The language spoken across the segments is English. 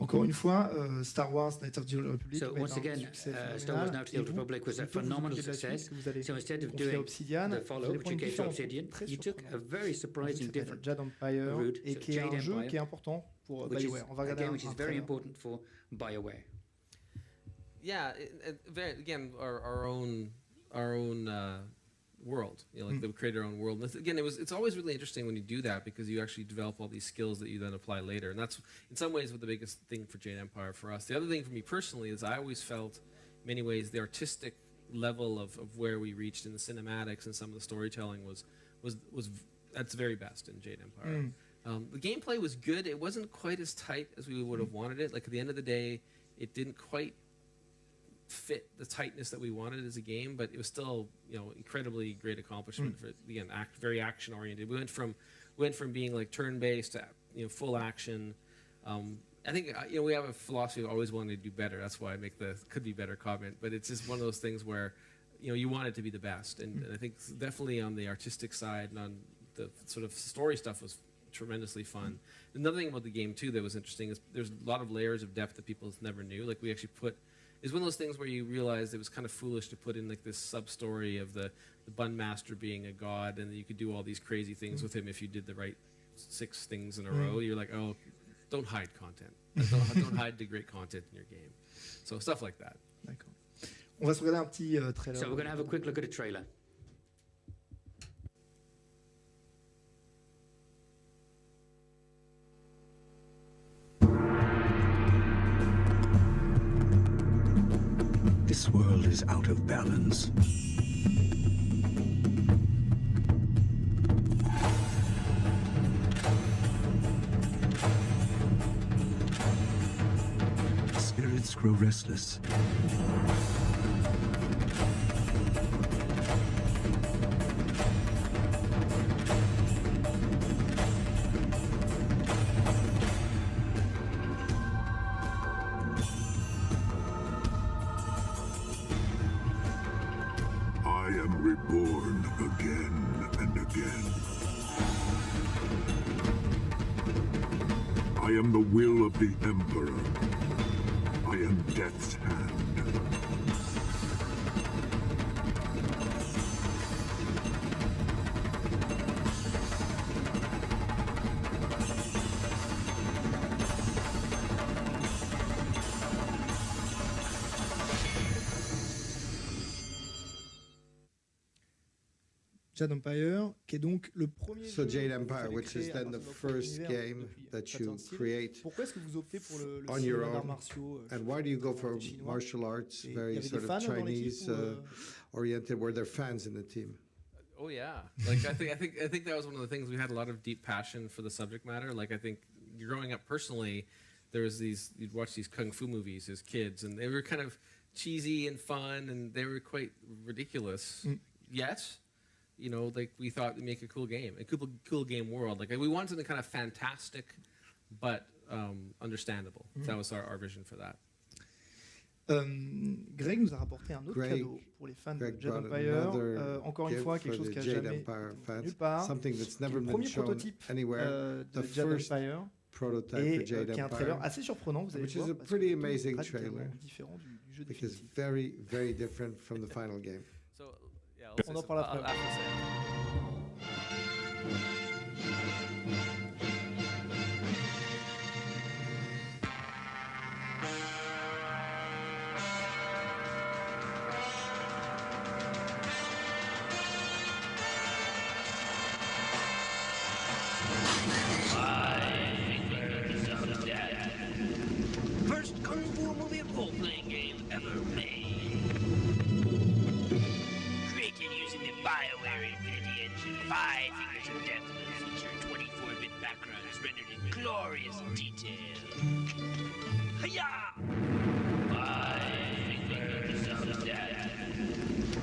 Encore une fois, Star Wars Knights of the Old Republic So once again, Star Wars Knights of the Old Republic was a phenomenal success. So instead of doing the follow, which you gave to Obsidian, you took a very surprising different Jade Empire, route. et qui est un jeu qui est important pour Bioware. On va regarder which is very important for Bioware. Yeah, again, our own world. You know, like they create our own world. And again, it's always really interesting when you do that because you actually develop all these skills that you then apply later. And that's in some ways what the biggest thing for Jade Empire for us. The other thing for me personally is I always felt, in many ways, the artistic level of where we reached in the cinematics and some of the storytelling was that's very best in Jade Empire. The gameplay was good. It wasn't quite as tight as we would have wanted it. Like at the end of the day, it didn't quite fit the tightness that we wanted as a game, but it was still, incredibly great accomplishment for, again, very action oriented. We went from being like turn based to full action. I think we have a philosophy of always wanting to do better. That's why I make the could be better comment, but it's just one of those things where you want it to be the best, and I think definitely on the artistic side and on the sort of story stuff was tremendously fun. Another thing about the game too that was interesting is there's a lot of layers of depth that people never knew. Like we actually it's one of those things where you realize it was kind of foolish to put in like this sub-story of the Bun Master being a god, and you could do all these crazy things with him if you did the right 6 things in a row. You're like, oh, don't hide content. Don't hide the great content in your game. So stuff like that. D'accord. On va se regarder un petit trailer. So we're going to have a quick look at a trailer. This world is out of balance. Spirits grow restless. Reborn again and again. I am the will of the Emperor. I am Death's hand. Jade Empire, qui est donc le premier So jeu Jade Empire, which is then the first game that you create Pourquoi est-ce que vous optez pour le on your cinéma d'arts own, martiaux and why do you go for martial arts, very sort of Chinese oriented? Were there fans in the team? Oh yeah, like I think that was one of the things. We had a lot of deep passion for the subject matter. Like I think growing up personally, there was you'd watch these kung fu movies as kids, and they were kind of cheesy and fun, and they were quite ridiculous. Yet, like we thought we'd make a cool game, cool game world. Like we wanted something kind of fantastic, but understandable. That was our vision for that. Greg nous a rapporté un autre cadeau pour les fans de Jade Empire. Encore une fois, quelque chose qui n'a jamais été nulle part. Le premier prototype de Jade Empire. Et qui est un trailer assez surprenant, vous allez voir, parce que c'est radicalement différent du jeu définitif. Very, very different from the final game. On en parle après. First kung fu movie role-playing game ever made. Created using the Bioware Infinity Engine, 5 fingers of death will feature 24-bit backgrounds rendered in glorious detail. Hiya! 5 fingers of death.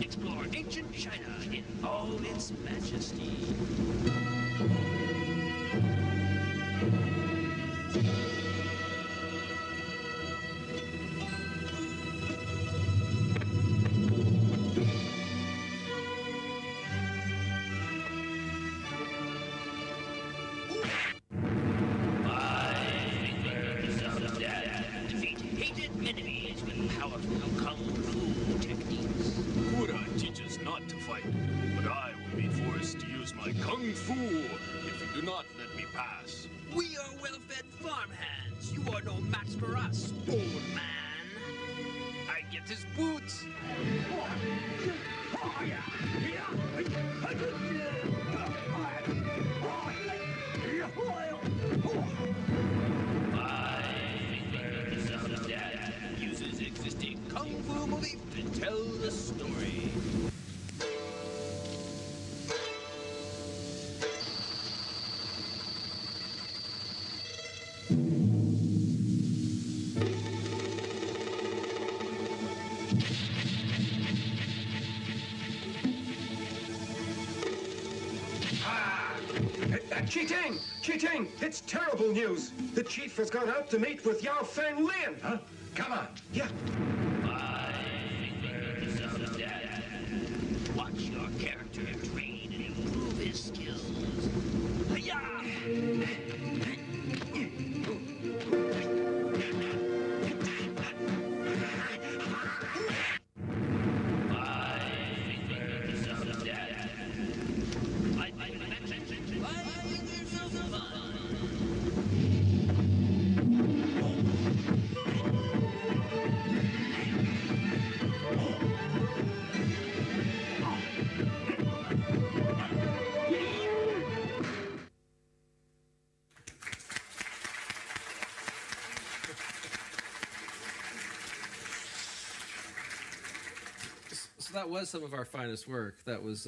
Explore ancient China in all its majesty. but with kung fu techniques. Kura teaches not to fight, but I will be forced to use my kung fu if you do not let me pass. We are well-fed farmhands. You are no match for us, old man. I get his boots. Uses existing kung fu motif to tell the story. Cheating! Cheating! It's terrible news! The chief has gone out to meet with Yao Feng Lin! Huh? Come on! Yeah. Watch your character train and improve his skills. Hi-ya! So that was some of our finest work. That was,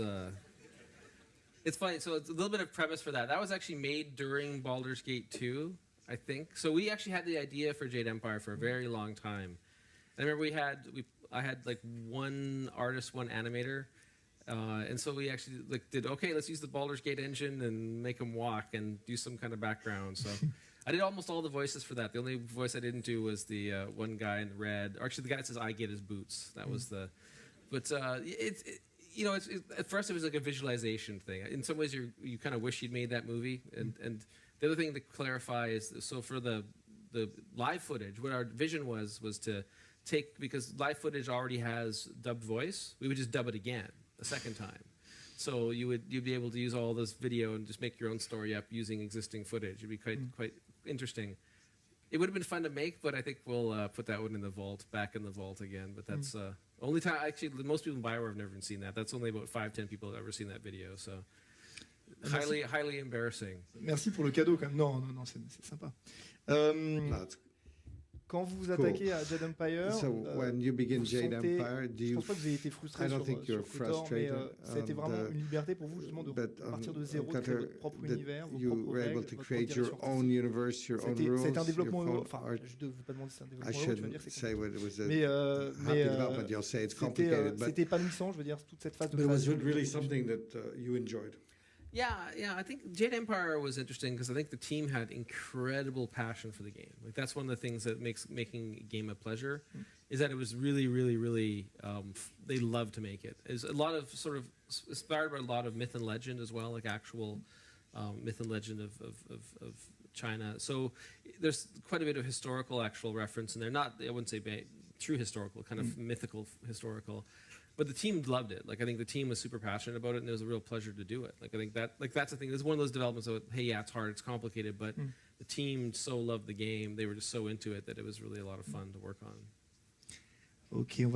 it's funny, so it's a little bit of premise for that. That was actually made during Baldur's Gate 2, I think. So we actually had the idea for Jade Empire for a very long time. And I remember I had like one artist, one animator, and so we actually did, okay, let's use the Baldur's Gate engine and make them walk and do some kind of background. So I did almost all the voices for that. The only voice I didn't do was the one guy in the red, or actually the guy that says "I get his boots." That was the. But for us it was like a visualization thing. In some ways, you kind of wish you'd made that movie. And the other thing to clarify is, so for the live footage, what our vision was to take, because live footage already has dubbed voice, we would just dub it again a second time. So you'd be able to use all this video and just make your own story up using existing footage. It'd be quite interesting. It would have been fun to make, but I think we'll put that one in the vault, back in the vault again. But that's only time. Actually, most people in Bioware have never even seen that. That's only about 5-10 people have ever seen that video. So highly embarrassing. Merci pour le cadeau quand même. Non, c'est sympa. Quand vous vous attaquez à Jade Empire, so when you begin Jade Empire, je pense pas que vous ayez été frustré sur Kotor, mais ça a été vraiment une liberté pour vous justement de partir de zéro, de créer votre propre univers, vos propres règles, votre propre direction. C'était un développement heureux. Enfin, je ne veux pas demander si c'est un développement heureux, tu vas dire que c'est compliqué. Mais c'était épanouissant, je veux dire, toute cette phase de création. But it was really something that you enjoyed. Yeah. I think Jade Empire was interesting because I think the team had incredible passion for the game. Like that's one of the things that makes making a game a pleasure, is that it was really, really, really. They loved to make it. It's a lot of sort of inspired by a lot of myth and legend as well, like actual myth and legend of China. So there's quite a bit of historical actual reference, and they're not. I wouldn't say true historical, kind of mythical historical. But the team loved it. Like I think the team was super passionate about it, and it was a real pleasure to do it. Like I think that's the thing. It's one of those developments of, hey, yeah, it's hard, it's complicated, but the team so loved the game, they were just so into it that it was really a lot of fun to work on. Ok.